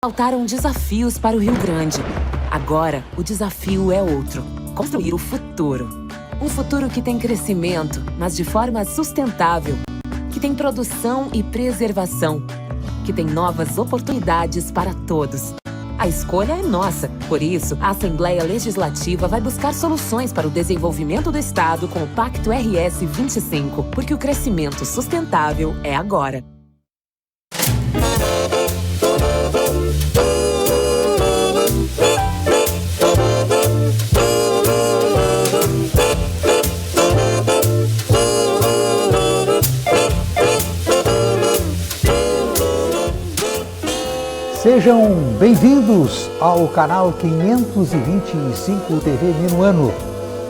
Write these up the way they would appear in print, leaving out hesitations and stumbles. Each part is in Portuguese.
Faltaram desafios para o Rio Grande. Agora, o desafio é outro: construir o futuro. Um futuro que tem crescimento, mas de forma sustentável. Que tem produção e preservação. Que tem novas oportunidades para todos. A escolha é nossa. Por isso, a Assembleia Legislativa vai buscar soluções para o desenvolvimento do Estado com o Pacto RS 25, porque o crescimento sustentável é agora. Sejam bem-vindos ao canal 525 TV Minuano.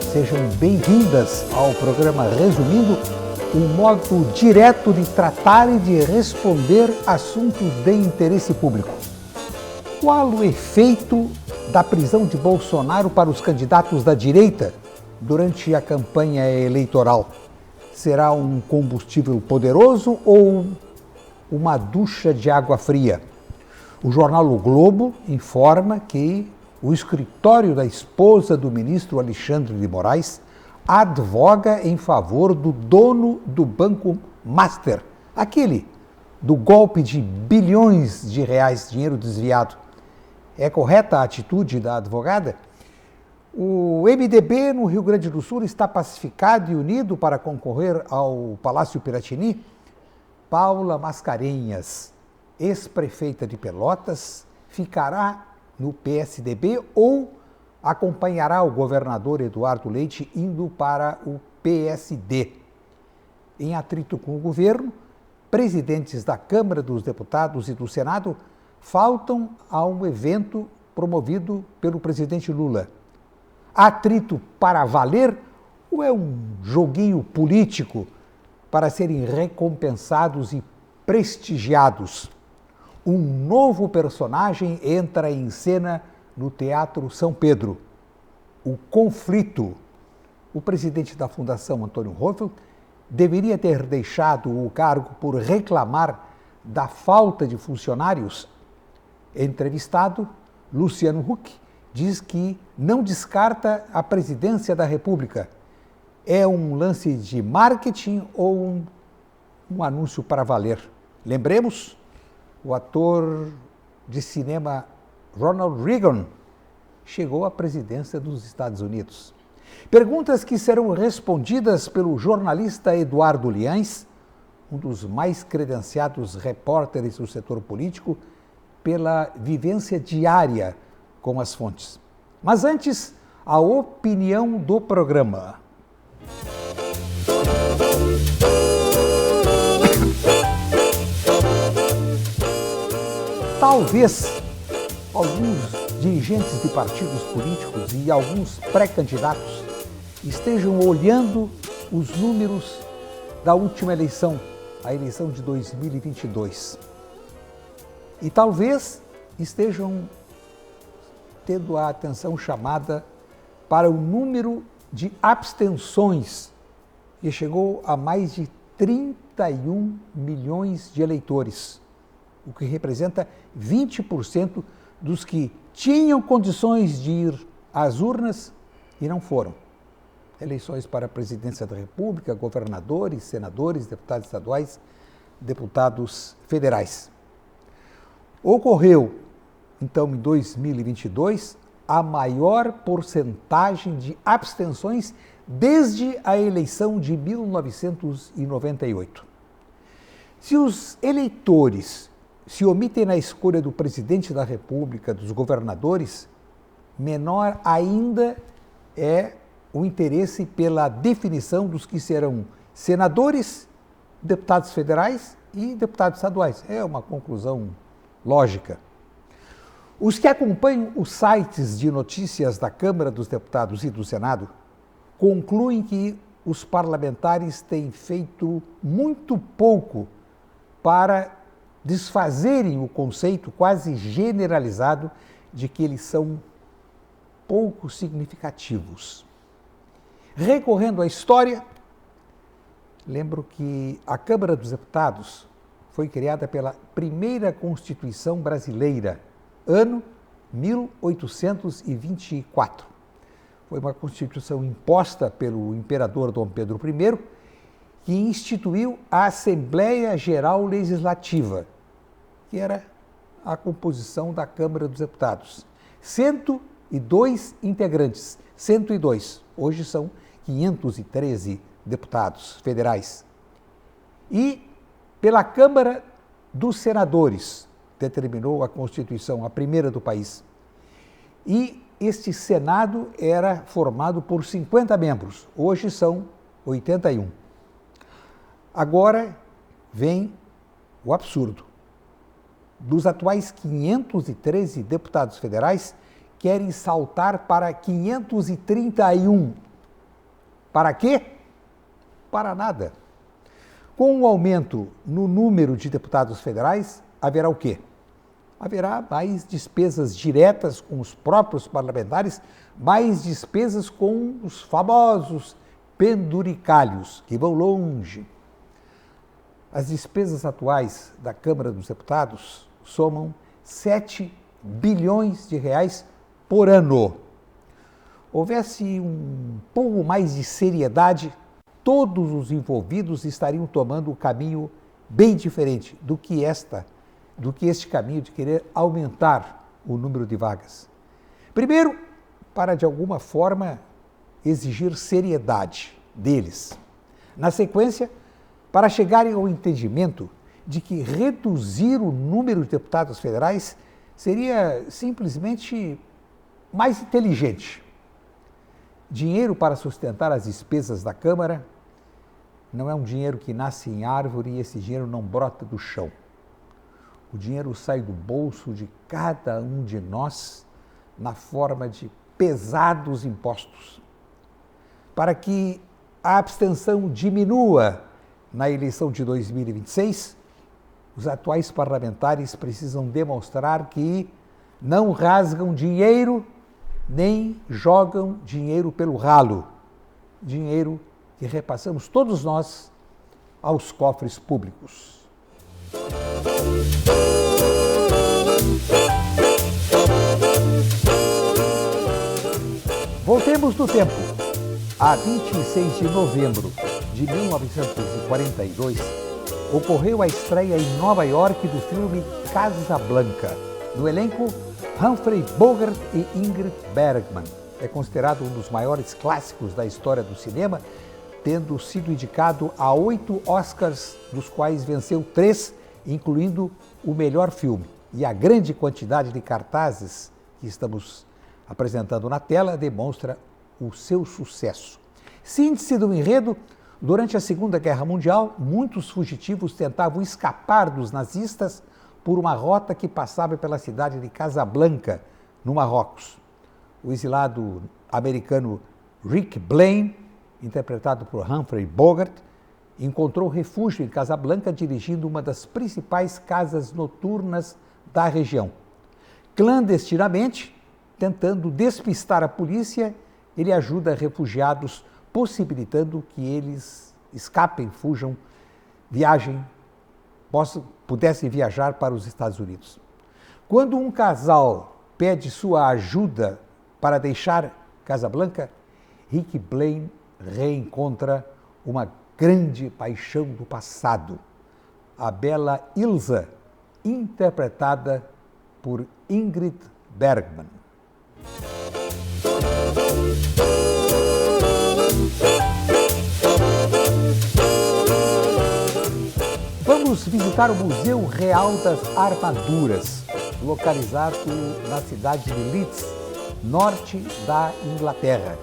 Sejam bem-vindas ao programa Resumindo, um modo direto de tratar e de responder assuntos de interesse público. Qual o efeito da prisão de Bolsonaro para os candidatos da direita durante a campanha eleitoral? Será um combustível poderoso ou uma ducha de água fria? O jornal O Globo informa que o escritório da esposa do ministro Alexandre de Moraes advoga em favor do dono do Banco Master, aquele do golpe de bilhões de reais, dinheiro desviado. É correta a atitude da advogada? O MDB no Rio Grande do Sul está pacificado e unido para concorrer ao Palácio Piratini? Paula Mascarenhas, ex-prefeita de Pelotas, ficará no PSDB ou acompanhará o governador Eduardo Leite indo para o PSD. Em atrito com o governo, presidentes da Câmara dos Deputados e do Senado faltam a um evento promovido pelo presidente Lula. Atrito para valer ou é um joguinho político para serem recompensados e prestigiados? Um novo personagem entra em cena no Teatro São Pedro: o conflito. O presidente da Fundação, Antônio Hoffel, deveria ter deixado o cargo por reclamar da falta de funcionários. Entrevistado, Luciano Huck diz que não descarta a presidência da República. É um lance de marketing ou um anúncio para valer? Lembremos, o ator de cinema Ronald Reagan chegou à presidência dos Estados Unidos. Perguntas que serão respondidas pelo jornalista Eduardo Liães, um dos mais credenciados repórteres do setor político, pela vivência diária com as fontes. Mas antes, a opinião do programa. Talvez alguns dirigentes de partidos políticos e alguns pré-candidatos estejam olhando os números da última eleição, a eleição de 2022. E talvez estejam tendo a atenção chamada para o número de abstenções, que chegou a mais de 31 milhões de eleitores, o que representa 20% dos que tinham condições de ir às urnas e não foram. Eleições para a presidência da República, governadores, senadores, deputados estaduais, deputados federais. Ocorreu, então, em 2022, a maior porcentagem de abstenções desde a eleição de 1998. Se os eleitores se omitem na escolha do presidente da República, dos governadores, menor ainda é o interesse pela definição dos que serão senadores, deputados federais e deputados estaduais. É uma conclusão lógica. Os que acompanham os sites de notícias da Câmara dos Deputados e do Senado concluem que os parlamentares têm feito muito pouco para desfazerem o conceito quase generalizado de que eles são pouco significativos. Recorrendo à história, lembro que a Câmara dos Deputados foi criada pela primeira Constituição brasileira, ano 1824. Foi uma Constituição imposta pelo imperador Dom Pedro I, que instituiu a Assembleia Geral Legislativa, que era a composição da Câmara dos Deputados. 102 integrantes, 102. Hoje são 513 deputados federais. E pela Câmara dos Senadores, determinou a Constituição, a primeira do país. E este Senado era formado por 50 membros, hoje são 81. Agora vem o absurdo. Dos atuais 513 deputados federais, querem saltar para 531. Para quê? Para nada. Com o aumento no número de deputados federais, haverá o quê? Haverá mais despesas diretas com os próprios parlamentares, mais despesas com os famosos penduricalhos, que vão longe. As despesas atuais da Câmara dos Deputados somam 7 bilhões de reais por ano. Houvesse um pouco mais de seriedade, todos os envolvidos estariam tomando um caminho bem diferente do que este caminho de querer aumentar o número de vagas. Primeiro, para de alguma forma exigir seriedade deles. Na sequência, para chegarem ao entendimento de que reduzir o número de deputados federais seria simplesmente mais inteligente. Dinheiro para sustentar as despesas da Câmara não é um dinheiro que nasce em árvore e esse dinheiro não brota do chão. O dinheiro sai do bolso de cada um de nós na forma de pesados impostos. Para que a abstenção diminua na eleição de 2026, os atuais parlamentares precisam demonstrar que não rasgam dinheiro nem jogam dinheiro pelo ralo. Dinheiro que repassamos todos nós aos cofres públicos. Voltemos no tempo. A 26 de novembro de 1942, ocorreu a estreia em Nova York do filme Casablanca. No elenco, Humphrey Bogart e Ingrid Bergman. É considerado um dos maiores clássicos da história do cinema, tendo sido indicado a 8 Oscars, dos quais venceu 3, incluindo o melhor filme. E a grande quantidade de cartazes que estamos apresentando na tela demonstra o seu sucesso. Síntese do enredo: durante a Segunda Guerra Mundial, muitos fugitivos tentavam escapar dos nazistas por uma rota que passava pela cidade de Casablanca, no Marrocos. O exilado americano Rick Blaine, interpretado por Humphrey Bogart, encontrou refúgio em Casablanca dirigindo uma das principais casas noturnas da região. Clandestinamente, tentando despistar a polícia, ele ajuda refugiados, possibilitando que eles escapem, fujam, pudessem viajar para os Estados Unidos. Quando um casal pede sua ajuda para deixar Casablanca, Rick Blaine reencontra uma grande paixão do passado, a bela Ilsa, interpretada por Ingrid Bergman. Vamos visitar o Museu Real das Armaduras, localizado na cidade de Leeds, norte da Inglaterra.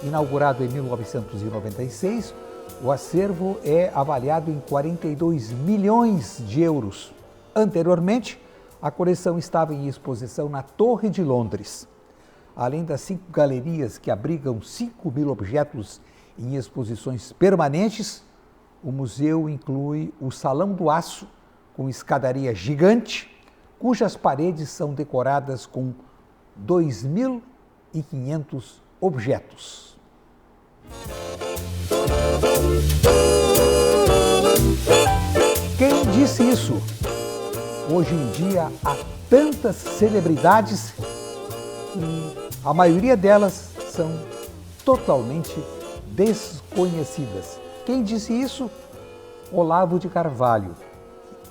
Inaugurado em 1996, o acervo é avaliado em 42 milhões de euros. Anteriormente, a coleção estava em exposição na Torre de Londres. Além das 5 galerias que abrigam 5.000 objetos em exposições permanentes, o museu inclui o Salão do Aço, com escadaria gigante, cujas paredes são decoradas com 2.500 objetos. Quem disse isso? Hoje em dia, há tantas celebridades e a maioria delas são totalmente desconhecidas. Quem disse isso? Olavo de Carvalho,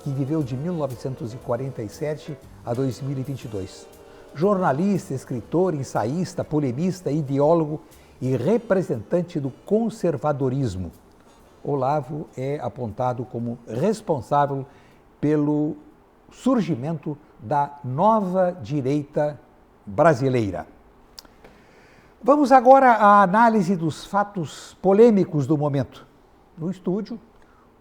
que viveu de 1947 a 2022. Jornalista, escritor, ensaísta, polemista, ideólogo e representante do conservadorismo. Olavo é apontado como responsável pelo surgimento da nova direita brasileira. Vamos agora à análise dos fatos polêmicos do momento. No estúdio,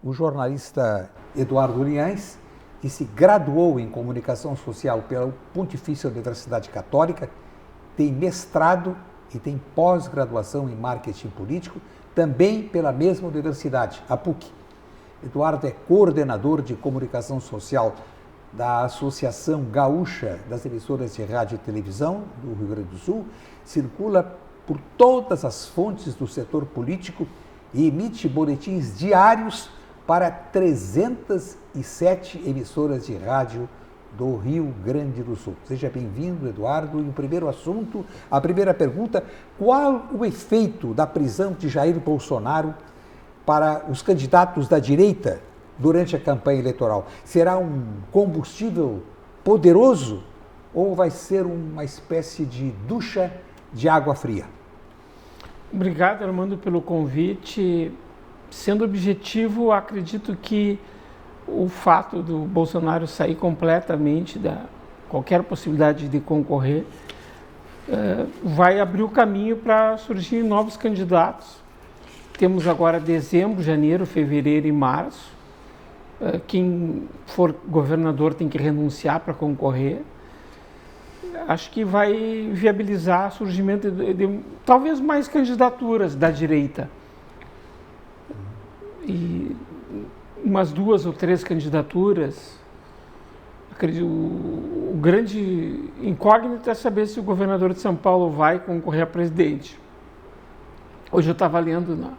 o jornalista Eduardo Linhares, que se graduou em Comunicação Social pela Pontifícia Universidade Católica, tem mestrado e tem pós-graduação em Marketing Político, também pela mesma universidade, a PUC. Eduardo é coordenador de Comunicação Social da Associação Gaúcha das Emissoras de Rádio e Televisão do Rio Grande do Sul, circula por todas as fontes do setor político e emite boletins diários para 307 emissoras de rádio do Rio Grande do Sul. Seja bem-vindo, Eduardo. E o primeiro assunto, a primeira pergunta, qual o efeito da prisão de Jair Bolsonaro para os candidatos da direita durante a campanha eleitoral? Será um combustível poderoso ou vai ser uma espécie de ducha de água fria? Obrigado, Armando, pelo convite. Sendo objetivo, acredito que o fato do Bolsonaro sair completamente da qualquer possibilidade de concorrer vai abrir o caminho para surgir novos candidatos. Temos agora dezembro, janeiro, fevereiro e março. Quem for governador tem que renunciar para concorrer. Acho que vai viabilizar o surgimento de talvez mais candidaturas da direita. E umas 2 ou 3 candidaturas. Acredito, o grande incógnito é saber se o governador de São Paulo vai concorrer a presidente. Hoje eu estava lendo no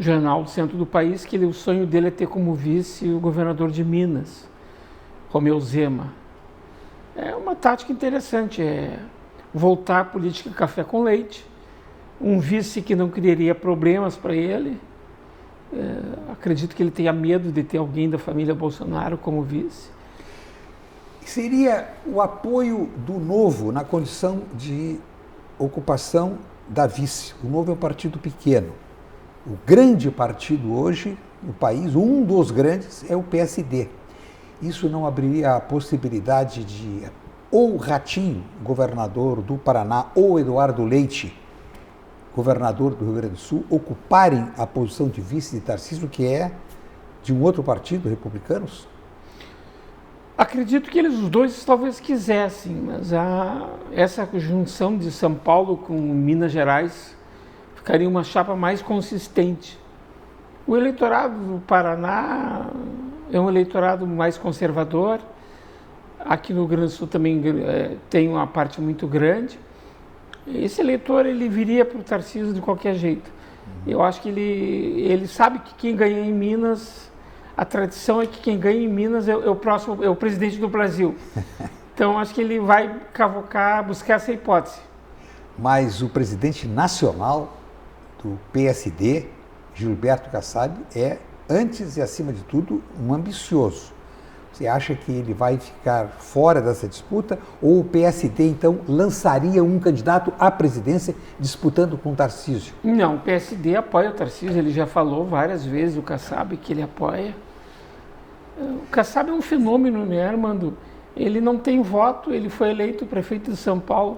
jornal do centro do país que o sonho dele é ter como vice o governador de Minas, Romeu Zema. É uma tática interessante, é voltar à política café com leite, um vice que não criaria problemas para ele. Acredito que ele tenha medo de ter alguém da família Bolsonaro como vice. Seria o apoio do Novo na condição de ocupação da vice. O Novo é um partido pequeno. O grande partido hoje no país, um dos grandes, é o PSD. Isso não abriria a possibilidade de ou Ratinho, governador do Paraná, ou Eduardo Leite, governador do Rio Grande do Sul, ocuparem a posição de vice de Tarcísio, que é de um outro partido, republicanos? Acredito que eles os dois talvez quisessem, mas essa junção de São Paulo com Minas Gerais ficaria uma chapa mais consistente. O eleitorado do Paraná é um eleitorado mais conservador. Aqui no Rio Grande do Sul também tem uma parte muito grande. Esse eleitor ele viria para o Tarcísio de qualquer jeito. Eu acho que ele sabe que quem ganha em Minas, a tradição é que quem ganha em Minas é o presidente do Brasil. Então acho que ele vai buscar essa hipótese. Mas o presidente nacional do PSD, Gilberto Kassab, é, antes e acima de tudo, um ambicioso. Você acha que ele vai ficar fora dessa disputa ou o PSD, então, lançaria um candidato à presidência disputando com o Tarcísio? Não, o PSD apoia o Tarcísio, ele já falou várias vezes, o Kassab, que ele apoia. O Kassab é um fenômeno, né, Armando? Ele não tem voto, ele foi eleito prefeito de São Paulo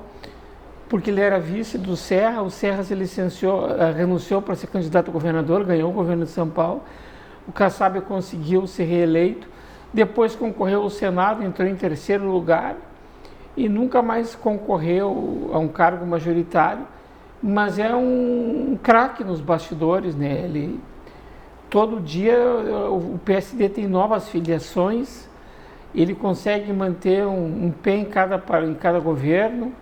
porque ele era vice do Serra, o Serra se renunciou para ser candidato a governador, ganhou o governo de São Paulo, o Kassab conseguiu ser reeleito, depois concorreu ao Senado, entrou em 3º lugar e nunca mais concorreu a um cargo majoritário, mas é um craque nos bastidores, né? Todo dia o PSD tem novas filiações, ele consegue manter um pé em cada governo.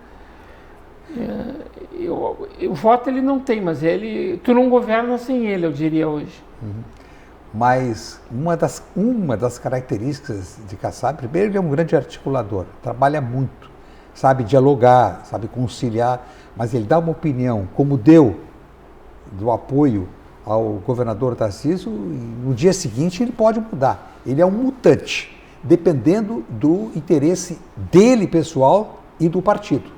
O voto ele não tem, mas tu não governa sem ele, eu diria hoje. Uhum. Mas uma das características de Kassab, primeiro, ele é um grande articulador, trabalha muito, sabe dialogar, sabe conciliar, mas ele dá uma opinião, como deu do apoio ao governador Tarcísio, e no dia seguinte ele pode mudar. Ele é um mutante, dependendo do interesse dele pessoal e do partido.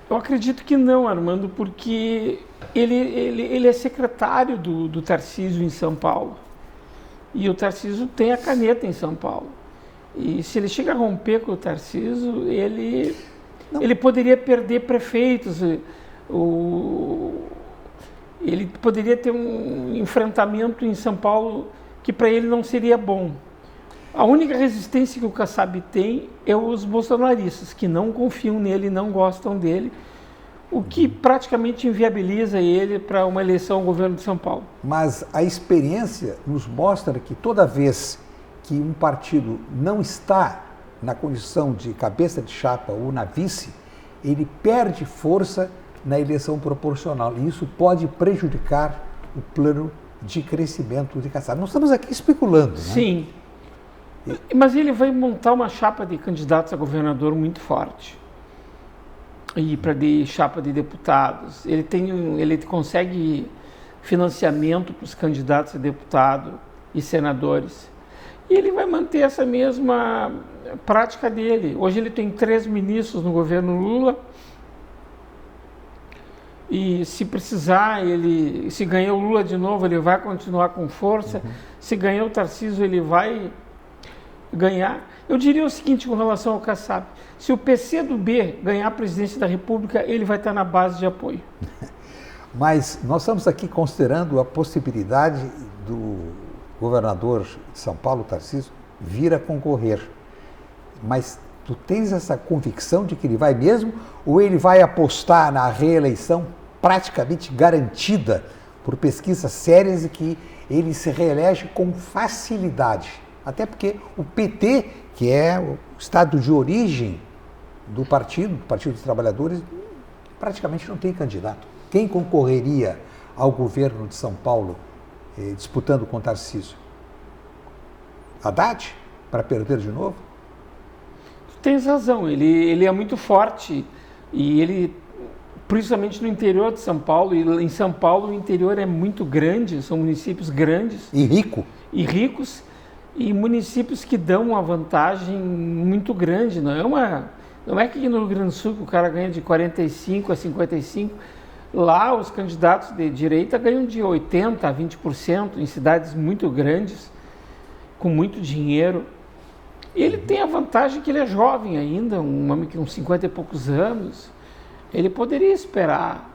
Eu acredito que não, Armando, porque ele é secretário do Tarcísio em São Paulo. E o Tarcísio tem a caneta em São Paulo. E se ele chega a romper com o Tarcísio, ele poderia perder prefeitos. Ele poderia ter um enfrentamento em São Paulo que para ele não seria bom. A única resistência que o Kassab tem é os bolsonaristas, que não confiam nele, não gostam dele, o que praticamente inviabiliza ele para uma eleição ao governo de São Paulo. Mas a experiência nos mostra que toda vez que um partido não está na condição de cabeça de chapa ou na vice, ele perde força na eleição proporcional. E isso pode prejudicar o plano de crescimento de Kassab. Nós estamos aqui especulando, né? Sim. Mas ele vai montar uma chapa de candidatos a governador muito forte. E para chapa de deputados. Ele consegue financiamento para os candidatos a deputado e senadores. E ele vai manter essa mesma prática dele. Hoje ele tem 3 ministros no governo Lula. E se precisar, se ganhar o Lula de novo, ele vai continuar com força. Se ganhar o Tarcísio, ele vai ganhar. Eu diria o seguinte com relação ao Kassab: se o PCdoB ganhar a presidência da República, ele vai estar na base de apoio. Mas nós estamos aqui considerando a possibilidade do governador de São Paulo, Tarcísio, vir a concorrer. Mas tu tens essa convicção de que ele vai mesmo, ou ele vai apostar na reeleição praticamente garantida por pesquisas sérias e que ele se reelege com facilidade? Até porque o PT, que é o estado de origem do Partido dos Trabalhadores, praticamente não tem candidato. Quem concorreria ao governo de São Paulo disputando com Tarcísio? Haddad, para perder de novo? Tu tens razão, ele é muito forte e ele, principalmente no interior de São Paulo, e em São Paulo o interior é muito grande, são municípios grandes. E ricos. E municípios que dão uma vantagem muito grande. Não é que no Rio Grande do Sul o cara ganha de 45% a 55%. Lá os candidatos de direita ganham de 80% a 20% em cidades muito grandes, com muito dinheiro. Ele tem a vantagem que ele é jovem ainda, um homem com 50 e poucos anos. Ele poderia esperar,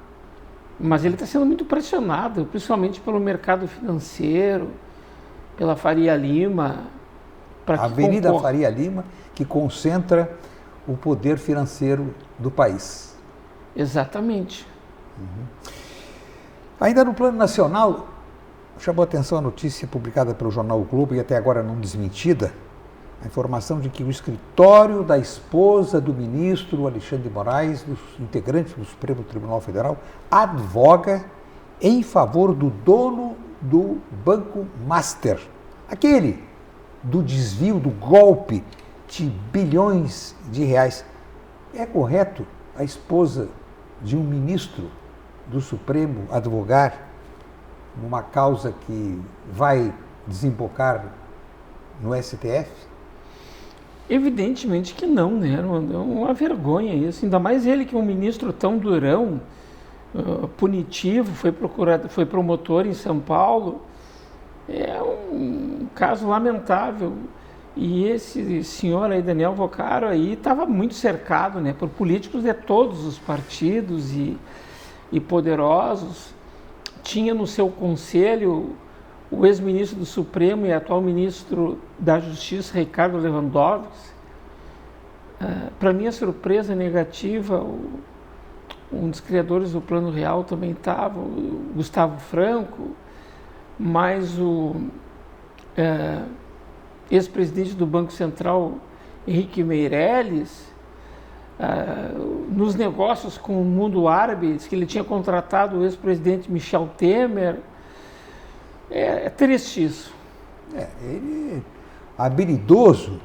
mas ele está sendo muito pressionado, principalmente pelo mercado financeiro, pela Faria Lima. A Avenida Faria Lima, que concentra o poder financeiro do país. Exatamente. Ainda no plano nacional, chamou a atenção a notícia publicada pelo jornal o Globo e até agora não desmentida, a informação de que o escritório da esposa do ministro Alexandre de Moraes, dos integrantes do Supremo Tribunal Federal, advoga em favor do dono do Banco Master, aquele do desvio, do golpe de bilhões de reais. É correto a esposa de um ministro do Supremo advogar numa causa que vai desembocar no STF? Evidentemente que não, né? É uma vergonha isso, ainda mais ele que é um ministro tão durão, punitivo, foi promotor em São Paulo. É um caso lamentável. E esse senhor aí, Daniel Vocaro, aí estava muito cercado, né, por políticos de todos os partidos e poderosos. Tinha no seu conselho o ex-ministro do Supremo e atual ministro da Justiça, Ricardo Lewandowski. Para minha surpresa negativa, um dos criadores do Plano Real também estava, o Gustavo Franco, mas o ex-presidente do Banco Central, Henrique Meirelles, nos negócios com o mundo árabe, disse que ele tinha contratado o ex-presidente Michel Temer. É triste isso. Ele habilidoso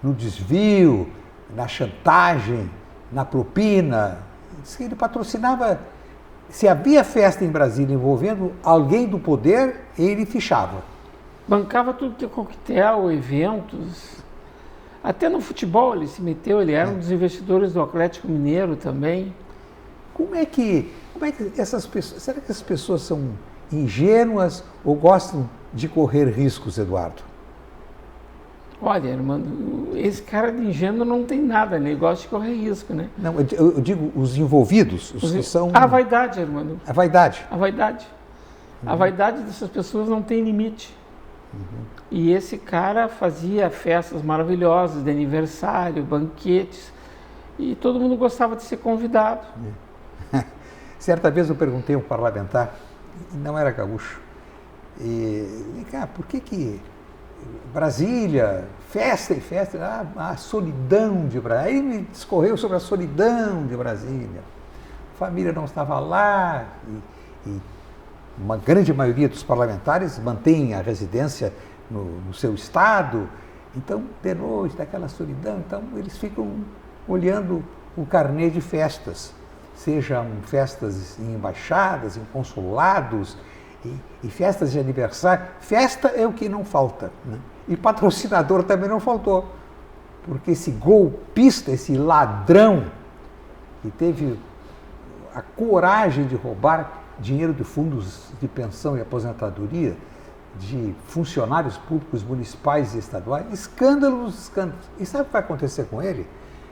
no desvio, na chantagem, na propina. Diz que ele patrocinava, se havia festa em Brasília envolvendo alguém do poder, ele fichava. Bancava tudo que é coquetel, eventos. Até no futebol ele se meteu, ele era um dos investidores do Atlético Mineiro também. Como é que essas pessoas, será que as pessoas são ingênuas ou gostam de correr riscos, Eduardo? Olha, Armando, esse cara de ingênuo não tem nada, né? Ele gosta de correr risco, né? Não, eu digo os envolvidos, os que são... A vaidade, Armando. A vaidade. A vaidade. A vaidade dessas pessoas não tem limite. E esse cara fazia festas maravilhosas de aniversário, banquetes, e todo mundo gostava de ser convidado. Certa vez eu perguntei a um parlamentar, não era gaúcho, e cá, por que Brasília, festa e festa, a solidão de Brasília. Aí me discorreu sobre a solidão de Brasília. A família não estava lá, e uma grande maioria dos parlamentares mantém a residência no seu estado, então, de noite, daquela solidão, então eles ficam olhando o carnê de festas, sejam festas em embaixadas, em consulados, e festas de aniversário. Festa é o que não falta, né? E patrocinador também não faltou, porque esse golpista, esse ladrão, que teve a coragem de roubar dinheiro de fundos de pensão e aposentadoria, de funcionários públicos municipais e estaduais, escândalos. E sabe o que vai acontecer com ele?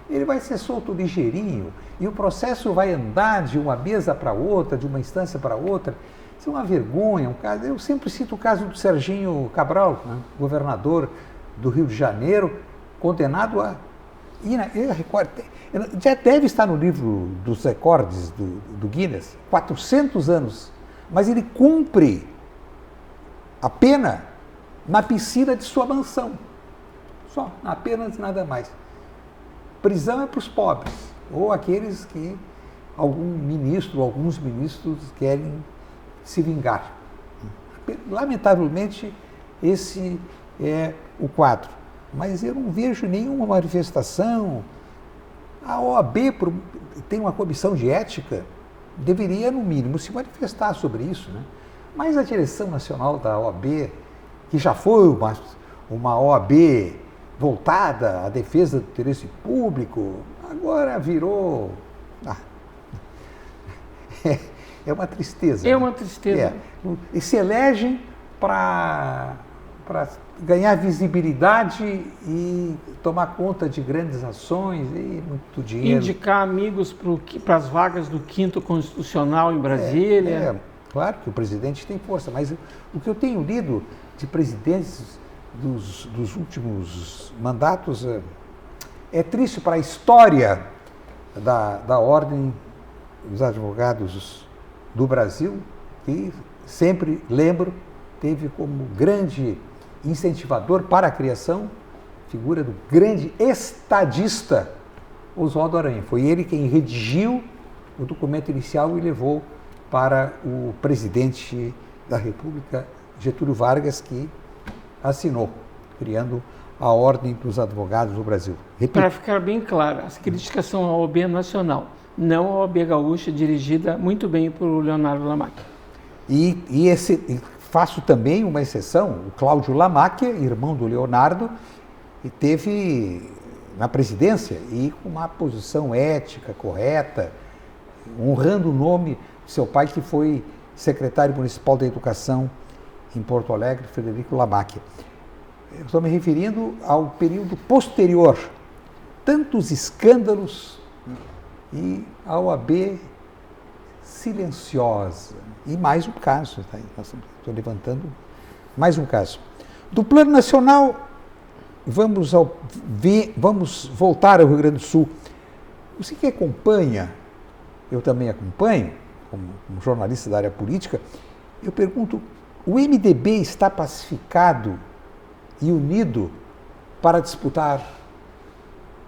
Ele vai ser solto ligeirinho e o processo vai andar de uma mesa para outra, de uma instância para outra. Isso é uma vergonha, um caso. Eu sempre cito o caso do Serginho Cabral, né, governador do Rio de Janeiro, condenado a... Já deve estar no livro dos recordes do Guinness, 400 anos, mas ele cumpre a pena na piscina de sua mansão. Só, apenas nada mais. Prisão é para os pobres, ou aqueles que alguns ministros querem se vingar. Lamentavelmente, esse é o quadro. Mas eu não vejo nenhuma manifestação. A OAB tem uma comissão de ética, deveria, no mínimo, se manifestar sobre isso, né? Mas a direção nacional da OAB, que já foi uma OAB voltada à defesa do interesse público, agora virou... É uma tristeza. É uma tristeza. E se elegem para ganhar visibilidade e tomar conta de grandes ações e muito dinheiro. Indicar amigos para as vagas do 5º Constitucional em Brasília. Claro que o presidente tem força, mas o que eu tenho lido de presidentes dos últimos mandatos é triste para a história da Ordem dos Advogados do Brasil, que sempre, lembro, teve como grande incentivador para a criação figura do grande estadista Oswaldo Aranha. Foi ele quem redigiu o documento inicial e levou para o presidente da República, Getúlio Vargas, que assinou, criando a Ordem dos Advogados do Brasil. Para ficar bem claro, as críticas são à OAB nacional, não à OAB gaúcha, dirigida muito bem por Leonardo Lamacchia. E faço também uma exceção, o Cláudio Lamacchia, irmão do Leonardo, e teve na presidência e com uma posição ética, correta, honrando o nome do seu pai, que foi secretário municipal da Educação em Porto Alegre, Frederico Lamacchia. Eu estou me referindo ao período posterior, tantos escândalos e a OAB silenciosa. E mais um caso, tá? Estou levantando mais um caso. Do plano nacional, vamos voltar ao Rio Grande do Sul. Você que acompanha, eu também acompanho, como jornalista da área política, eu pergunto, o MDB está pacificado e unido para disputar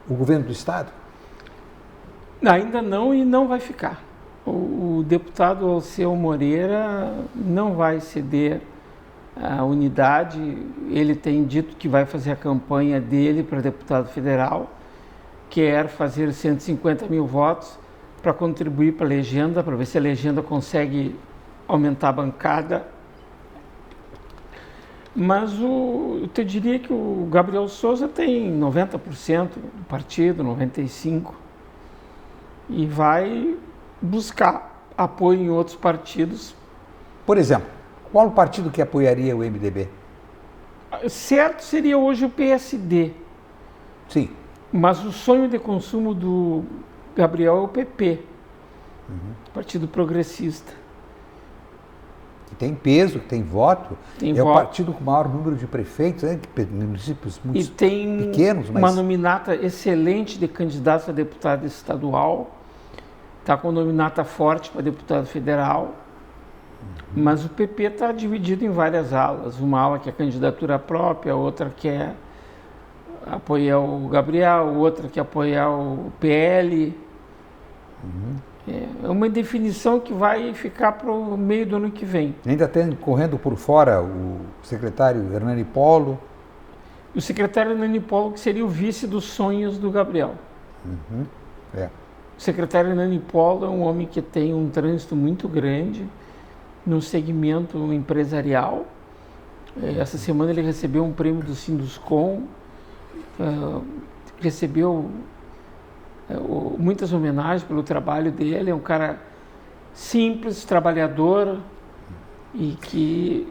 o governo do Estado? Ainda não, e não vai ficar. O deputado Alceu Moreira não vai ceder a unidade. Ele tem dito que vai fazer a campanha dele para deputado federal, quer fazer 150 mil votos para contribuir para a legenda, para ver se a legenda consegue aumentar a bancada. Mas eu te diria que o Gabriel Souza tem 90% do partido, 95%, e vai buscar apoio em outros partidos. Por exemplo, qual o partido que apoiaria o MDB? Certo seria hoje o PSD. Sim. Mas o sonho de consumo do Gabriel é o PP, Partido Progressista. Que tem peso, que tem voto. Tem é voto. O partido com o maior número de prefeitos, né? Municípios muito E tem pequenos, mas... uma nominata excelente de candidato a deputado estadual. Está com nominata forte para deputado federal. Mas o PP está dividido em várias alas. Uma ala que é candidatura própria, outra que é apoiar o Gabriel, outra que é apoiar o PL. É uma definição que vai ficar para o meio do ano que vem. Ainda tem correndo por fora o secretário Hernani Polo. O secretário Hernani Polo, que seria o vice dos sonhos do Gabriel. É. O secretário Hernani Polo é um homem que tem um trânsito muito grande no segmento empresarial. Essa semana ele recebeu um prêmio do Sinduscom, recebeu muitas homenagens pelo trabalho dele. É um cara simples, trabalhador, e que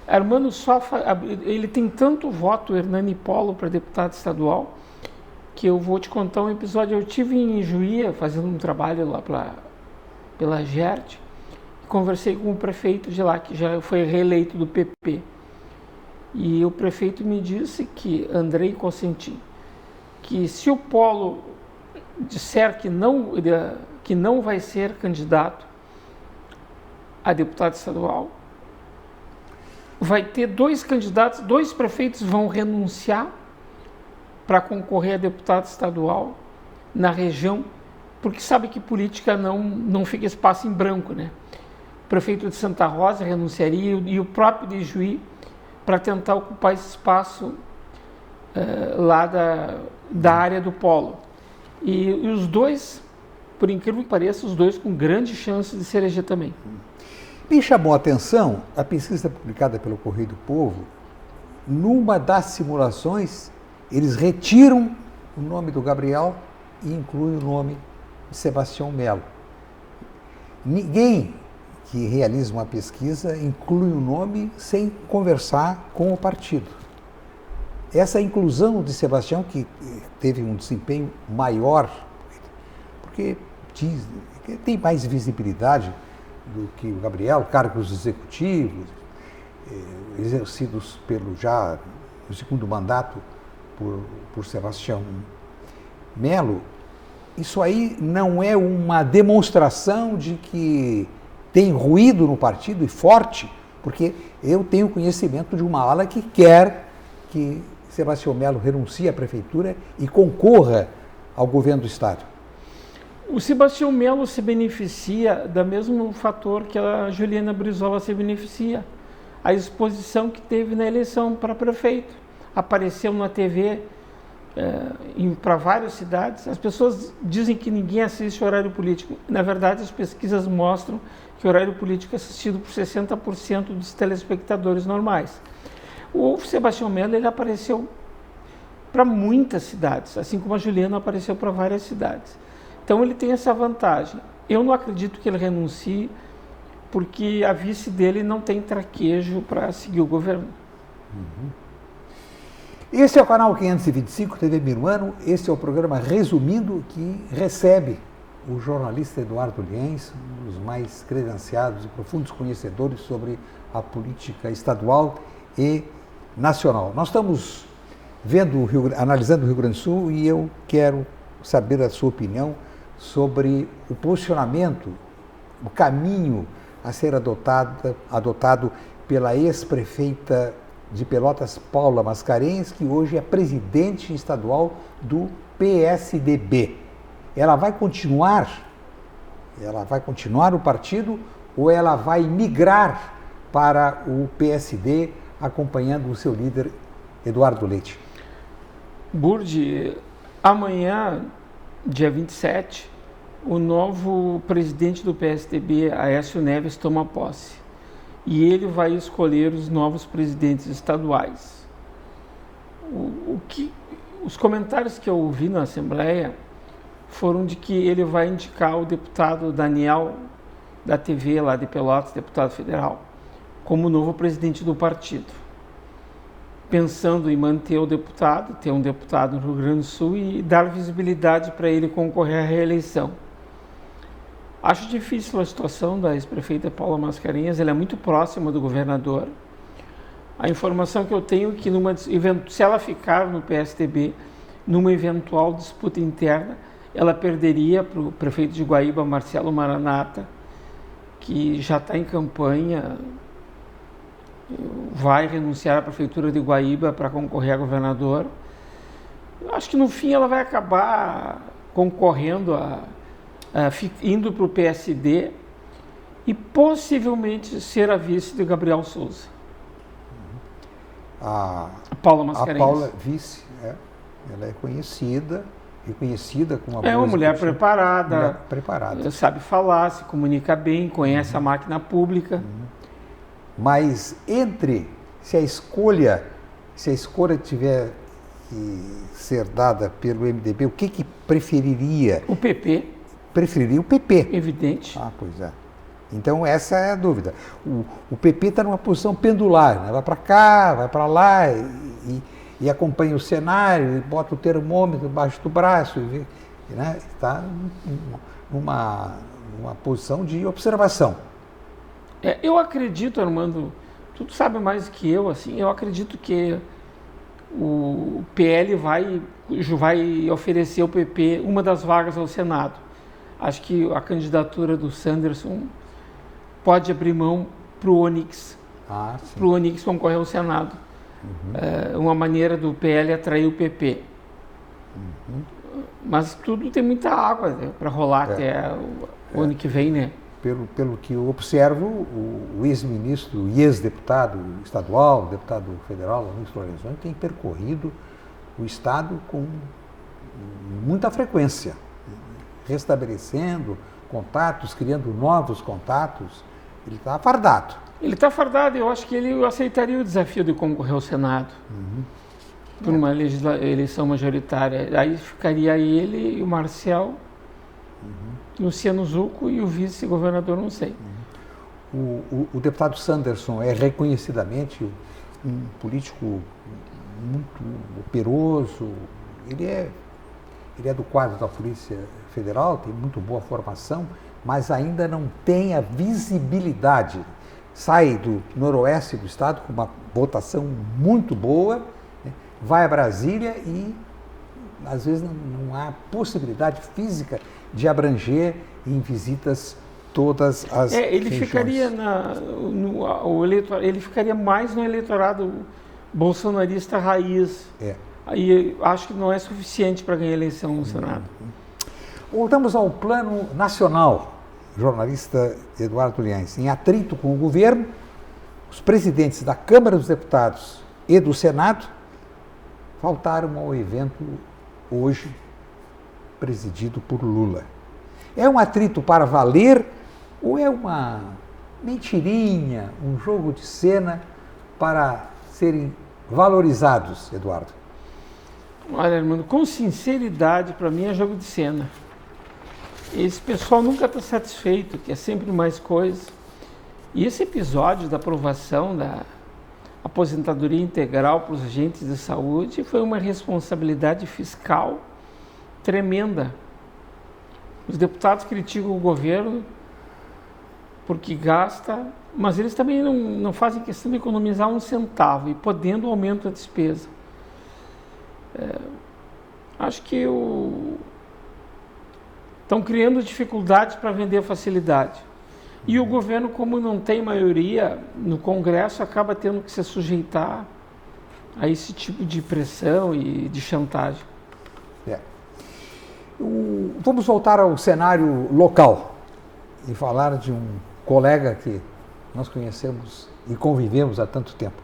Armando ele tem tanto voto, Hernani Polo, para deputado estadual, que eu vou te contar um episódio. Eu estive em Juí fazendo um trabalho lá pela GERT, e conversei com o prefeito de lá, que já foi reeleito do PP. E o prefeito me disse que, Andrei Cossentin, que se o Polo disser que não vai ser candidato a deputado estadual, vai ter dois candidatos, dois prefeitos vão renunciar para concorrer a deputado estadual na região, porque sabe que política não fica espaço em branco, né? O prefeito de Santa Rosa renunciaria e o próprio de Juí, para tentar ocupar esse espaço lá da área do Polo. E os dois, por incrível que pareça, os dois com grande chance de se eleger também. Me chamou a atenção a pesquisa publicada pelo Correio do Povo. Numa das simulações, eles retiram o nome do Gabriel e incluem o nome de Sebastião Melo. Ninguém que realiza uma pesquisa inclui o nome sem conversar com o partido. Essa inclusão de Sebastião, que teve um desempenho maior, porque tem mais visibilidade do que o Gabriel, cargos executivos, exercidos já no segundo mandato por Sebastião Melo, isso aí não é uma demonstração de que tem ruído no partido e forte, porque eu tenho conhecimento de uma ala que quer que Sebastião Melo renuncie à prefeitura e concorra ao governo do estado. O Sebastião Melo se beneficia do mesmo fator que a Juliana Brizola se beneficia. A exposição que teve na eleição para prefeito. Apareceu na TV para várias cidades. As pessoas dizem que ninguém assiste horário político. Na verdade, as pesquisas mostram que o horário político é assistido por 60% dos telespectadores normais. O Sebastião Melo, ele apareceu para muitas cidades, assim como a Juliana apareceu para várias cidades. Então ele tem essa vantagem. Eu não acredito que ele renuncie, porque a vice dele não tem traquejo para seguir o governo. Esse é o canal 525 TV Minuano. Esse é o programa Resumindo, que recebe o jornalista Eduardo Lienz, um dos mais credenciados e profundos conhecedores sobre a política estadual e nacional. Nós estamos analisando o Rio Grande do Sul, e eu quero saber a sua opinião sobre o posicionamento, o caminho a ser adotado pela ex-prefeita de Pelotas, Paula Mascarenhas, que hoje é presidente estadual do PSDB. Ela vai continuar o partido, ou ela vai migrar para o PSD, acompanhando o seu líder Eduardo Leite? Burdi, amanhã, dia 27, o novo presidente do PSDB, Aécio Neves, toma posse. E ele vai escolher os novos presidentes estaduais. Os comentários que eu ouvi na Assembleia foram de que ele vai indicar o deputado Daniel, da TV lá de Pelotas, deputado federal, como novo presidente do partido, pensando em manter o deputado, ter um deputado no Rio Grande do Sul e dar visibilidade para ele concorrer à reeleição. Acho difícil a situação da ex-prefeita Paula Mascarenhas, ela é muito próxima do governador. A informação que eu tenho é que se ela ficar no PSDB, numa eventual disputa interna, ela perderia para o prefeito de Guaíba, Marcelo Maranata, que já está em campanha, vai renunciar à prefeitura de Guaíba para concorrer a governador. Eu acho que no fim ela vai acabar concorrendo, indo para o PSD e possivelmente ser a vice de Gabriel Souza. A Paula Mascarenhas. A Paula, vice, ela é conhecida, reconhecida como uma uma mulher preparada, sabe falar, se comunica bem, conhece a máquina pública. Mas se a escolha tiver que ser dada pelo MDB, o que preferiria? O PP. Preferiria o PP. Evidente. Ah, pois é. Então essa é a dúvida. O PP está numa posição pendular, né? Vai para cá, vai para lá e acompanha o cenário, e bota o termômetro embaixo do braço, né? Está numa posição de observação. Eu acredito, Armando, tu sabe mais do que eu, assim, eu acredito que o PL vai oferecer ao PP uma das vagas ao Senado. Acho que a candidatura do Sanderson pode abrir mão para o Onyx, para o Onyx concorrer ao Senado. Uma maneira do PL atrair o PP. Mas tudo tem muita água, né, para rolar até o ano que vem, né? Pelo que eu observo, o ex-ministro e ex-deputado estadual, deputado federal, Luiz Lorenzoni, tem percorrido o Estado com muita frequência, restabelecendo contatos, criando novos contatos. Ele está fardado. Ele está fardado, eu acho que ele aceitaria o desafio de concorrer ao Senado por uma eleição majoritária. Aí ficaria ele e o Marcel, Luciano Zucco e o vice-governador, não sei. O deputado Sanderson é reconhecidamente um político muito operoso. Ele é do quadro da Polícia Federal, tem muito boa formação, mas ainda não tem a visibilidade. Sai do noroeste do estado com uma votação muito boa, né? Vai a Brasília e às vezes não há possibilidade física de abranger em visitas todas as ele regiões. Ficaria ele ficaria mais no eleitorado bolsonarista raiz. Aí acho que não é suficiente para ganhar a eleição no Senado. Voltamos ao plano nacional. Jornalista Eduardo Liães, em atrito com o governo, os presidentes da Câmara dos Deputados e do Senado faltaram ao evento hoje, presidido por Lula. É um atrito para valer ou é uma mentirinha, um jogo de cena para serem valorizados, Eduardo? Olha, Armando, com sinceridade, para mim é jogo de cena. Esse pessoal nunca está satisfeito, quer sempre mais coisa. E esse episódio da aprovação da aposentadoria integral para os agentes de saúde foi uma responsabilidade fiscal tremenda. Os deputados criticam o governo porque gasta, mas eles também não fazem questão de economizar um centavo e podendo aumento da despesa. Acho que estão criando dificuldades para vender facilidade. E o governo, como não tem maioria no Congresso, acaba tendo que se sujeitar a esse tipo de pressão e de chantagem. Vamos voltar ao cenário local e falar de um colega que nós conhecemos e convivemos há tanto tempo.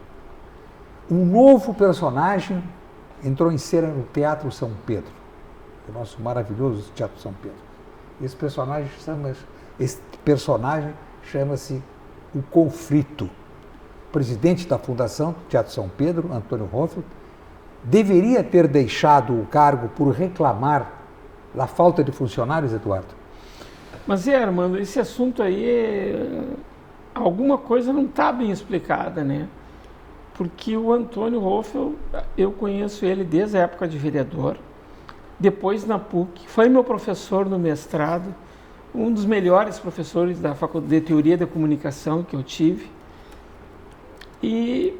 Um novo personagem entrou em cena no Teatro São Pedro, o nosso maravilhoso Teatro São Pedro. Esse personagem chama-se o Conflito. O presidente da Fundação Teatro São Pedro, Antônio Hoffel, deveria ter deixado o cargo por reclamar da falta de funcionários, Eduardo. Mas, Armando, esse assunto aí, alguma coisa não está bem explicada, né? Porque o Antônio Hoffel, eu conheço ele desde a época de vereador, depois na PUC, foi meu professor no mestrado, um dos melhores professores da Faculdade de Teoria da Comunicação que eu tive. E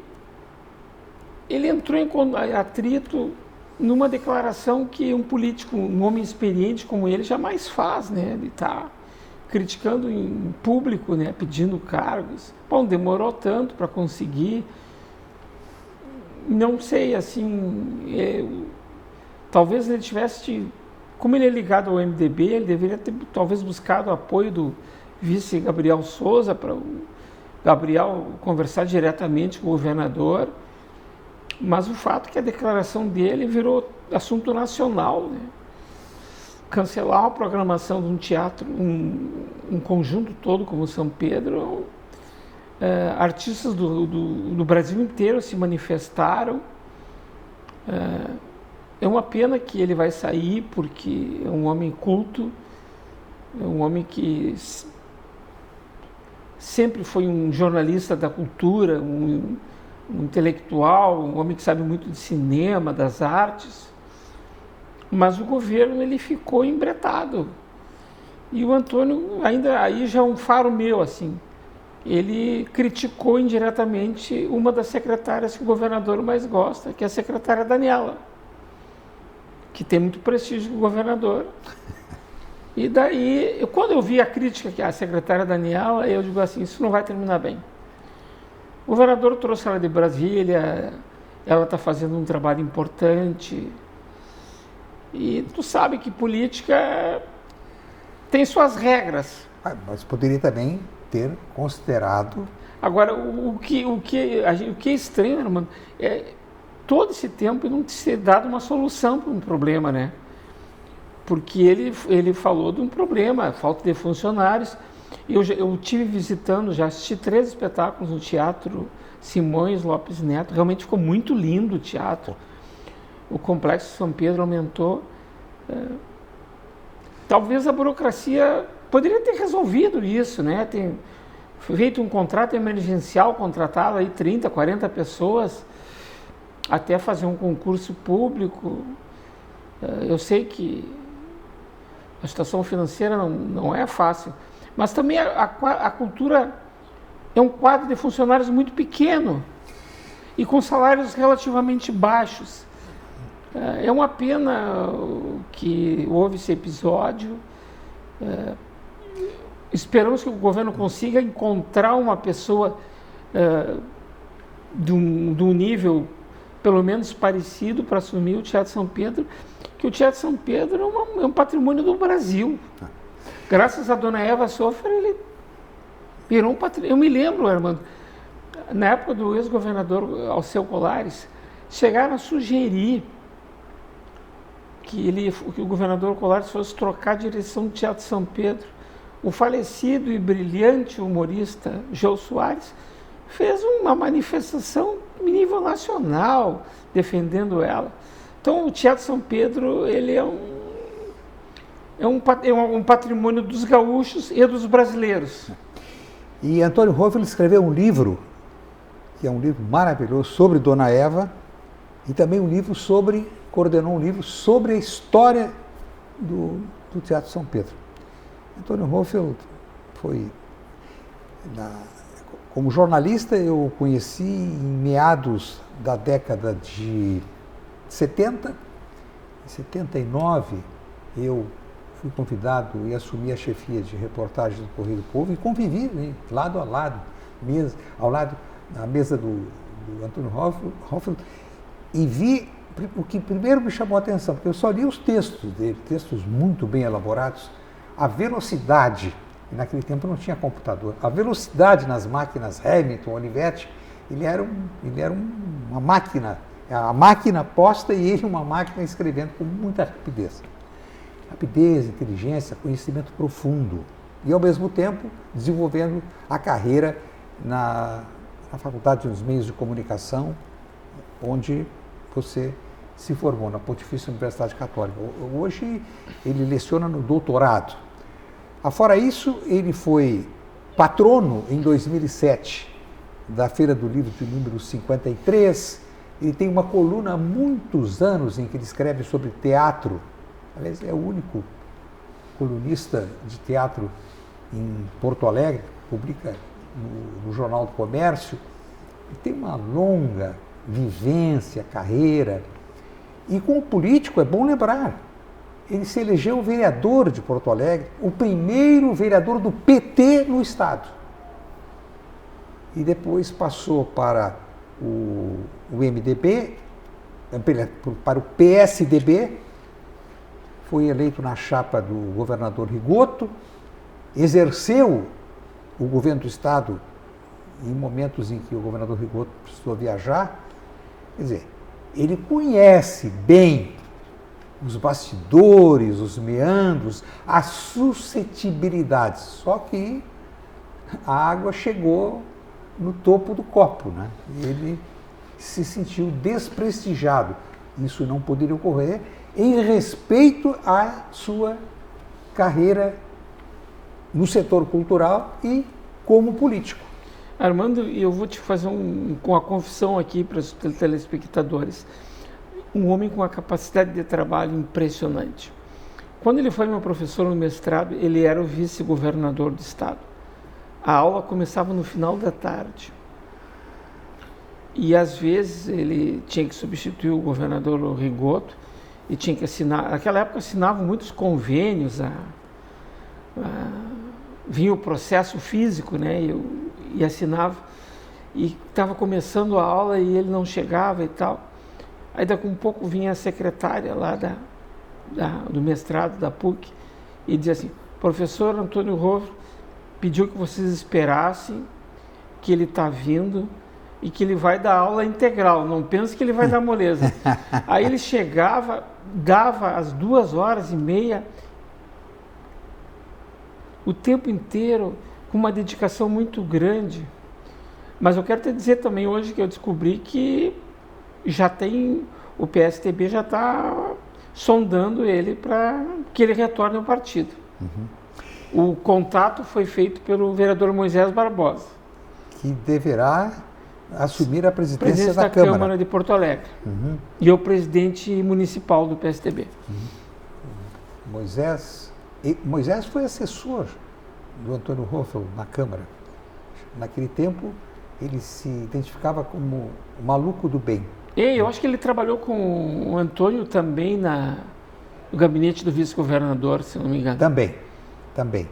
ele entrou em atrito numa declaração que um político, um homem experiente como ele, jamais faz, né? Ele está criticando em público, né? Pedindo cargos. Bom, demorou tanto para conseguir. Não sei, assim, talvez ele tivesse, como ele é ligado ao MDB, ele deveria ter talvez buscado o apoio do vice Gabriel Souza para o Gabriel conversar diretamente com o governador, mas o fato é que a declaração dele virou assunto nacional, né? Cancelar a programação de um teatro, um conjunto todo como São Pedro, artistas do Brasil inteiro se manifestaram. É uma pena que ele vai sair, porque é um homem culto, é um homem que sempre foi um jornalista da cultura, um intelectual, um homem que sabe muito de cinema, das artes, mas o governo ele ficou embretado. E o Antônio, ainda aí já é um faro meu, assim, ele criticou indiretamente uma das secretárias que o governador mais gosta, que é a secretária Daniela, que tem muito prestígio com o governador. E daí, quando eu vi a crítica que a secretária Daniela, eu digo assim, isso não vai terminar bem. O governador trouxe ela de Brasília, ela está fazendo um trabalho importante, e tu sabe que política tem suas regras. Mas poderia também ter considerado... Agora, o que é estranho, Armando, é todo esse tempo não ter dado uma solução para um problema, né? Porque ele falou de um problema, falta de funcionários. Eu tive visitando, já assisti 3 espetáculos no Teatro Simões Lopes Neto, realmente ficou muito lindo o teatro. O Complexo São Pedro aumentou. Talvez a burocracia poderia ter resolvido isso, né? Tem feito um contrato emergencial, contratado aí 30, 40 pessoas, até fazer um concurso público. Eu sei que a situação financeira não é fácil, mas também a cultura é um quadro de funcionários muito pequeno e com salários relativamente baixos. É uma pena que houve esse episódio. Esperamos que o governo consiga encontrar uma pessoa de um nível pelo menos parecido para assumir o Teatro São Pedro, que o Teatro São Pedro é um patrimônio do Brasil. Graças a dona Eva Soffer, ele virou um patrimônio. Eu me lembro, Armando, na época do ex-governador Alceu Colares, chegaram a sugerir que o governador Colares fosse trocar a direção do Teatro São Pedro. O falecido e brilhante humorista Jô Soares fez uma manifestação em nível nacional defendendo ela. Então, o Teatro São Pedro ele é um patrimônio dos gaúchos e dos brasileiros. E Antônio Hoffel escreveu um livro, que é um livro maravilhoso, sobre Dona Eva, e também coordenou um livro sobre a história do Teatro São Pedro. Antônio Hoffel foi... Como jornalista, eu o conheci em meados da década de 70. Em 79, eu fui convidado e assumi a chefia de reportagem do Correio do Povo e convivi, né, lado a lado, na mesa do Antônio Hoffel, e vi o que primeiro me chamou a atenção, porque eu só li os textos dele, textos muito bem elaborados, a velocidade E naquele tempo não tinha computador. A velocidade nas máquinas Hamilton, Olivetti, ele era uma máquina, a máquina posta e ele uma máquina escrevendo com muita rapidez. Rapidez, inteligência, conhecimento profundo. E, ao mesmo tempo, desenvolvendo a carreira na Faculdade dos Meios de Comunicação, onde você se formou, na Pontifícia Universidade Católica. Hoje, ele leciona no doutorado. Afora isso, ele foi patrono, em 2007, da Feira do Livro de número 53. Ele tem uma coluna há muitos anos em que ele escreve sobre teatro. Aliás, é o único colunista de teatro em Porto Alegre, publica no Jornal do Comércio. Ele tem uma longa vivência, carreira. E como político, é bom lembrar, ele se elegeu vereador de Porto Alegre, o primeiro vereador do PT no Estado. E depois passou para o MDB, para o PSDB, foi eleito na chapa do governador Rigoto, exerceu o governo do Estado em momentos em que o governador Rigoto precisou viajar. Quer dizer, ele conhece bem os bastidores, os meandros, as suscetibilidades, só que a água chegou no topo do copo, né? Ele se sentiu desprestigiado. Isso não poderia ocorrer em respeito à sua carreira no setor cultural e como político. Armando, eu vou te fazer com a confissão aqui para os telespectadores. Um homem com uma capacidade de trabalho impressionante. Quando ele foi meu professor no mestrado, ele era o vice-governador do estado. A aula começava no final da tarde. E às vezes ele tinha que substituir o governador Rigoto e tinha que assinar. Naquela época assinavam muitos convênios, vinha o processo físico, né? E assinava. E estava começando a aula e ele não chegava e tal. Aí daqui a um pouco vinha a secretária lá do mestrado da PUC e dizia assim: professor Antônio Rovro pediu que vocês esperassem, que ele está vindo e que ele vai dar aula integral, não pense que ele vai dar moleza. Aí ele chegava, dava as 2h30, o tempo inteiro, com uma dedicação muito grande. Mas eu quero te dizer também hoje que eu descobri que já tem, o PSDB já está sondando ele para que ele retorne ao partido. Uhum. O contato foi feito pelo vereador Moisés Barbosa, que deverá assumir a presidência da Câmara de Porto Alegre. Uhum. E é o presidente municipal do PSDB. Uhum. Moisés foi assessor do Antônio Rovro na Câmara. Naquele tempo, ele se identificava como o maluco do bem. E eu acho que ele trabalhou com o Antônio também no gabinete do vice-governador, se não me engano. Também.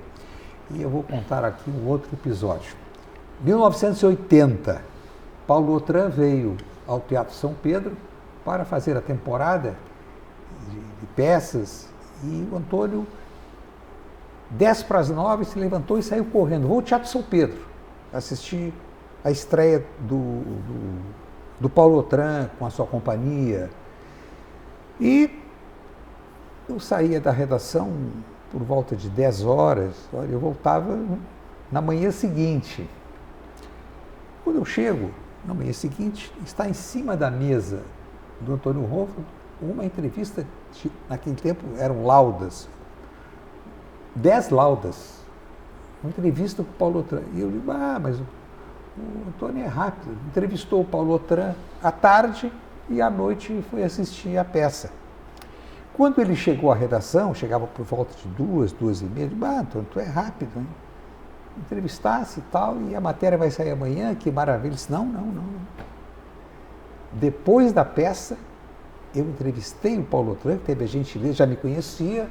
E eu vou contar aqui um outro episódio. 1980, Paulo Autran veio ao Teatro São Pedro para fazer a temporada de peças e o Antônio, 8:50, se levantou e saiu correndo. Vou ao Teatro São Pedro assistir a estreia do Paulo Autran com a sua companhia. E eu saía da redação por volta de 10h, eu voltava na manhã seguinte. Quando eu chego, na manhã seguinte, está em cima da mesa do Antônio Rovro uma entrevista, naquele tempo eram laudas, 10 laudas, uma entrevista com o Paulo Autran. E eu digo, mas o Antônio é rápido, entrevistou o Paulo Autran à tarde e à noite foi assistir a peça. Quando ele chegou à redação, chegava por volta de 2h30, Antônio, tu é rápido, hein? Entrevistasse e tal, e a matéria vai sair amanhã, que maravilha. Ele disse, não. Depois da peça, eu entrevistei o Paulo Autran, que teve a gentileza, já me conhecia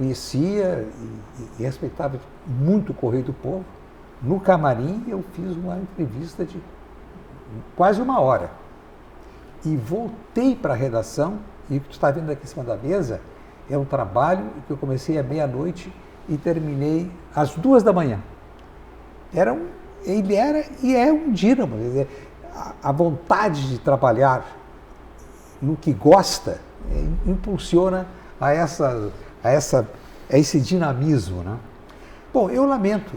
e respeitava muito o Correio do Povo. No camarim, eu fiz uma entrevista de quase 1 hora. E voltei para a redação, e o que tu está vendo aqui em cima da mesa é um trabalho que eu comecei à meia-noite e terminei às 2 da manhã. Ele era e é um dínamo. Quer dizer, a vontade de trabalhar no que gosta impulsiona a esse dinamismo, né? Bom, eu lamento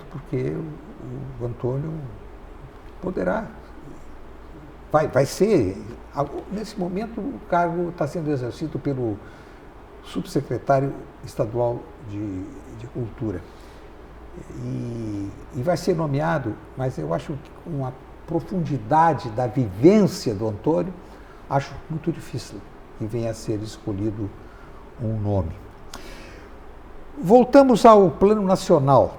porque o Antônio poderá, vai ser, nesse momento o cargo está sendo exercido pelo subsecretário estadual de Cultura e vai ser nomeado, mas eu acho que com a profundidade da vivência do Antônio, acho muito difícil que venha a ser escolhido um nome. Voltamos ao plano nacional.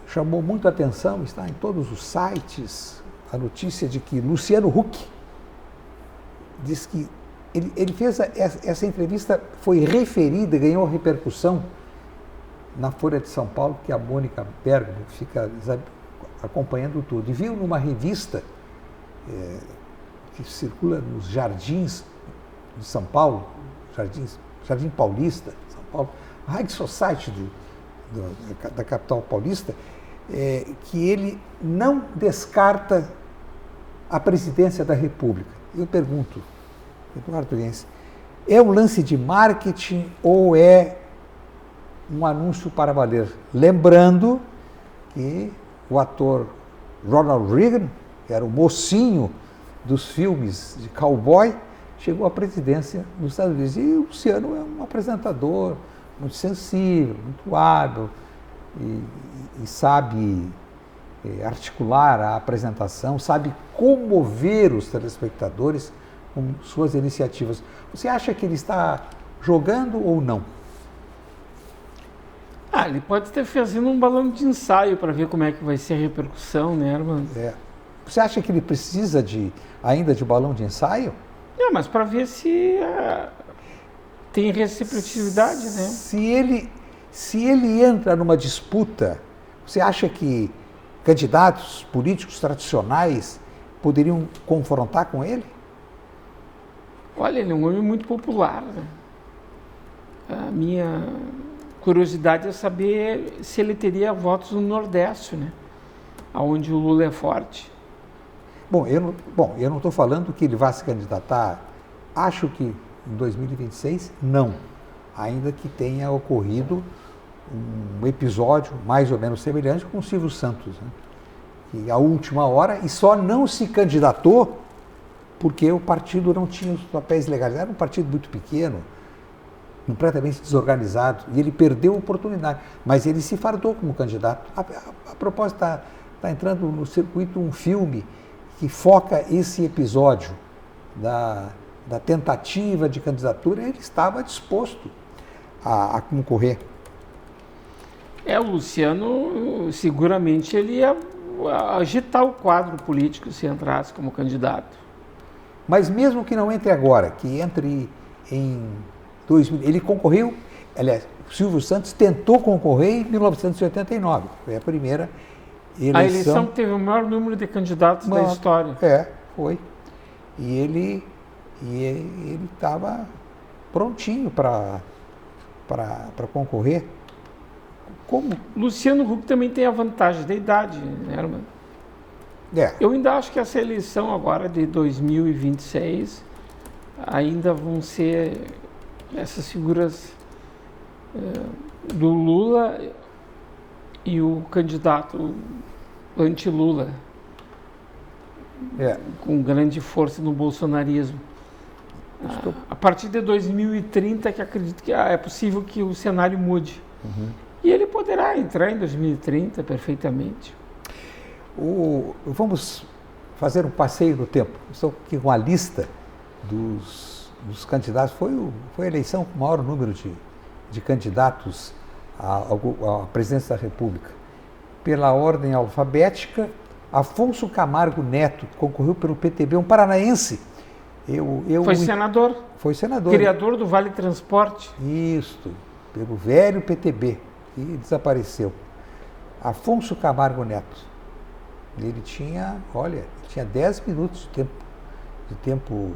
Chamou muito a atenção, está em todos os sites, a notícia de que Luciano Huck diz que ele fez essa entrevista, foi referida, ganhou repercussão na Folha de São Paulo, que a Mônica Bergamo fica acompanhando tudo. E viu numa revista que circula nos jardins de São Paulo, Jardim Paulista, São Paulo, a High Society da capital paulista, que ele não descarta a presidência da República. Eu pergunto, Eduardo Liense, é um lance de marketing ou é um anúncio para valer? Lembrando que o ator Ronald Reagan, que era o mocinho dos filmes de cowboy, chegou à presidência nos Estados Unidos. E o Luciano é um apresentador muito sensível, muito hábil e sabe articular a apresentação, sabe comover os telespectadores com suas iniciativas. Você acha que ele está jogando ou não? Ele pode ter fazendo um balão de ensaio para ver como é que vai ser a repercussão, né, Armando? Você acha que ele precisa ainda de balão de ensaio? Mas para ver se tem reciprocidade, né? Se ele entra numa disputa, você acha que candidatos políticos tradicionais poderiam confrontar com ele? Olha, ele é um homem muito popular, né? A minha curiosidade é saber se ele teria votos no Nordeste, né? Onde o Lula é forte. Bom, eu não estou falando que ele vá se candidatar. Acho que em 2026, não. Ainda que tenha ocorrido um episódio mais ou menos semelhante com o Silvio Santos, né? Que à última hora, e só não se candidatou porque o partido não tinha os papéis legais. Era um partido muito pequeno, completamente desorganizado, e ele perdeu a oportunidade. Mas ele se fardou como candidato. A propósito, está entrando no circuito um filme que foca esse episódio da tentativa de candidatura. Ele estava disposto a concorrer. O Luciano, seguramente, ele ia agitar o quadro político se entrasse como candidato. Mas mesmo que não entre agora, que entre em 2000, ele concorreu, aliás, o Silvio Santos tentou concorrer em 1989, foi a primeira eleição. A eleição que teve o maior número de candidatos da história. Foi. E ele estava prontinho para concorrer. Como? Luciano Huck também tem a vantagem da idade, né, Armando? Eu ainda acho que essa eleição agora de 2026 ainda vão ser essas figuras do Lula e o candidato anti-Lula com grande força no bolsonarismo. A partir de 2030 que acredito que é possível que o cenário mude. Uhum. E ele poderá entrar em 2030 perfeitamente. Vamos fazer um passeio no tempo. Estou aqui com a lista dos candidatos. Foi a eleição com o maior número de candidatos à presidência da República. Pela ordem alfabética, Afonso Camargo Neto concorreu pelo PTB, um paranaense. Foi senador. Foi senador. Criador do Vale Transporte. Isso, pelo velho PTB, que desapareceu. Afonso Camargo Neto. Ele tinha 10 minutos de tempo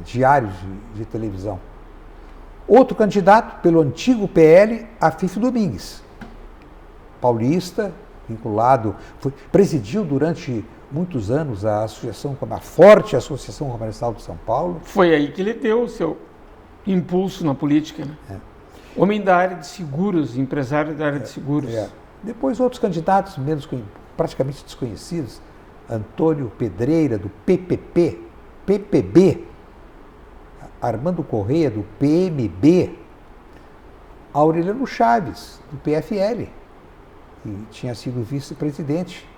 diário de televisão. Outro candidato pelo antigo PL, Afif Domingues, paulista, vinculado, presidiu durante muitos anos a forte Associação Comercial de São Paulo. Foi aí que ele deu o seu impulso na política, né? Homem da área de seguros, empresário da área de seguros. Depois outros candidatos, praticamente desconhecidos, Antônio Pedreira, do PPB, Armando Correia, do PMB, Aureliano Chaves, do PFL, que tinha sido vice-presidente,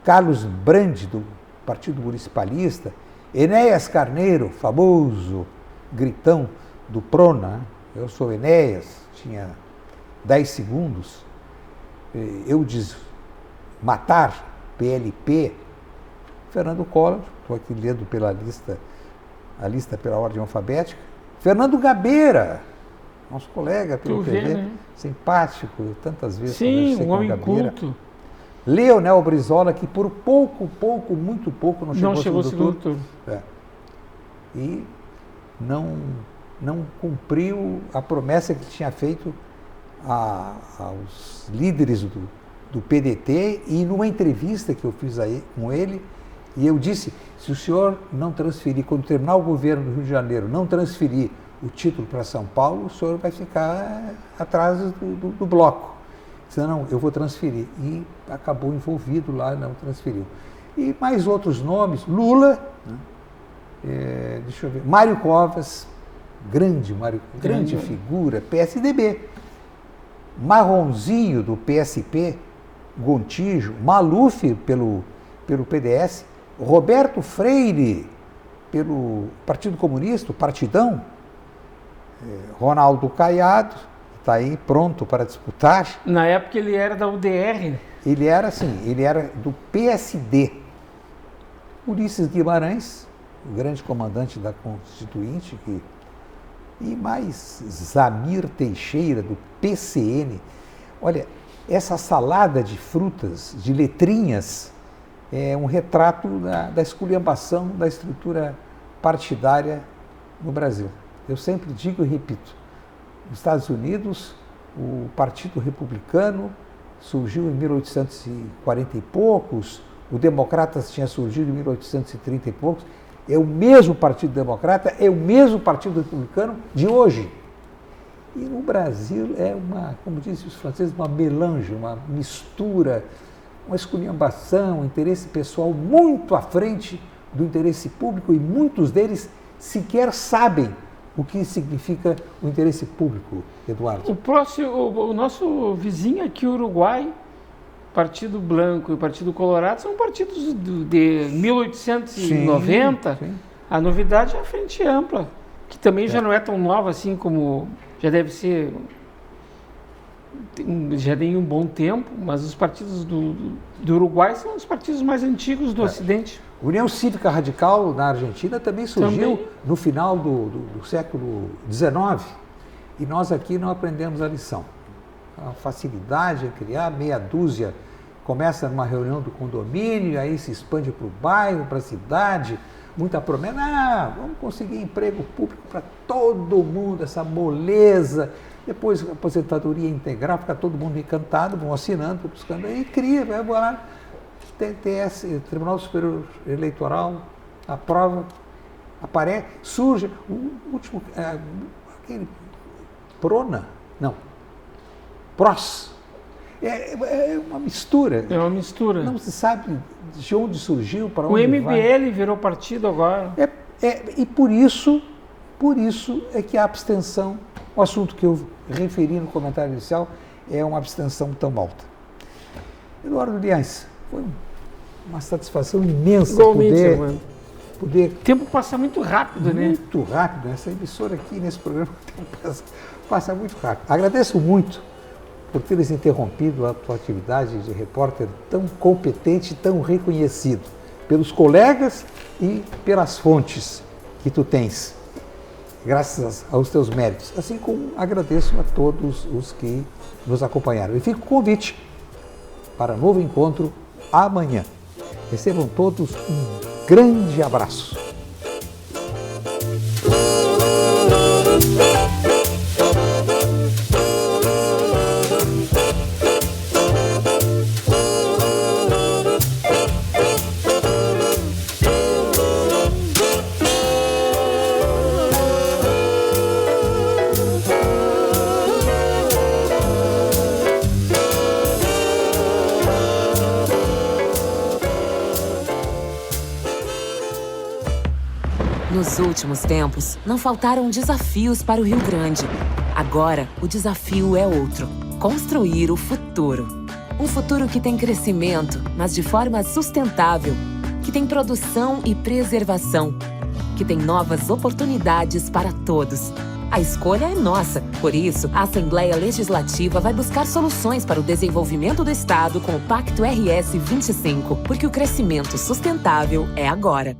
Carlos Brandi, do Partido Municipalista, Enéas Carneiro, famoso gritão do Prona, eu sou Enéas, tinha 10 segundos, Eudes Matar, PLP, Fernando Collor, estou aqui lendo a lista pela ordem alfabética, Fernando Gabeira, nosso colega pelo TV, né? Simpático, tantas vezes conversei com o homem Gabeira. Culto. Leonel Brizola, que por muito pouco não chegou ao segundo turno. E não cumpriu a promessa que tinha feito aos líderes do PDT, e numa entrevista que eu fiz aí com ele, e eu disse, se o senhor não transferir, quando terminar o governo do Rio de Janeiro, não transferir o título para São Paulo, o senhor vai ficar atrás do bloco. Disse, não, eu vou transferir. E acabou envolvido lá, não transferiu. E mais outros nomes, Lula, deixa eu ver, Mário Covas, grande figura, PSDB, Marronzinho, do PSP, Gontijo, Maluf, pelo PDS, Roberto Freire, pelo Partido Comunista, o Partidão, Ronaldo Caiado, está aí pronto para disputar. Na época ele era da UDR. Ele era do PSD. Ulisses Guimarães, o grande comandante da Constituinte, e mais Zamir Teixeira, do PCN. Olha, essa salada de frutas, de letrinhas, é um retrato da esculhambação da estrutura partidária no Brasil. Eu sempre digo e repito, nos Estados Unidos, o Partido Republicano surgiu em 1840 e poucos, o Democratas tinha surgido em 1830 e poucos, é o mesmo Partido Democrata, é o mesmo Partido Republicano de hoje. E no Brasil é como dizem os franceses, uma melange, uma mistura, uma esculhambação, um interesse pessoal muito à frente do interesse público, e muitos deles sequer sabem o que significa o interesse público, Eduardo. O nosso vizinho aqui, o Uruguai, Partido Branco e Partido Colorado, são partidos de 1890. Sim. A novidade é a Frente Ampla, que também já não é tão nova assim como já deve ser, já tem um bom tempo, mas os partidos do Uruguai são os partidos mais antigos do Ocidente. União Cívica Radical na Argentina também surgiu no final do século XIX, e nós aqui não aprendemos a lição. A facilidade em criar meia dúzia, começa numa reunião do condomínio, aí se expande para o bairro, para a cidade, muita promessa, vamos conseguir emprego público para todo mundo, essa moleza, depois aposentadoria integral, fica todo mundo encantado, vão assinando, buscando, aí cria, vai lá, TSE, Tribunal Superior Eleitoral, aprova, aparece, surge, o último, aquele PRONA, não, PROS, é uma mistura. É uma mistura. Não se sabe de onde surgiu, para onde vai. O MBL vai. Virou partido agora. E por isso é que a abstenção, o assunto que eu referi no comentário inicial, é uma abstenção tão alta. Eduardo Liães, foi uma satisfação imensa poder... O tempo passa muito rápido, né? Muito rápido. Essa emissora aqui, nesse programa, o tempo passa muito rápido. Agradeço muito por teres interrompido a tua atividade de repórter tão competente, tão reconhecido pelos colegas e pelas fontes que tu tens, graças aos teus méritos. Assim como agradeço a todos os que nos acompanharam. E fica o convite para novo encontro amanhã. Recebam todos um grande abraço. Nos últimos tempos, não faltaram desafios para o Rio Grande. Agora, o desafio é outro: construir o futuro. Um futuro que tem crescimento, mas de forma sustentável, que tem produção e preservação, que tem novas oportunidades para todos. A escolha é nossa. Por isso, a Assembleia Legislativa vai buscar soluções para o desenvolvimento do Estado com o Pacto RS 25, porque o crescimento sustentável é agora.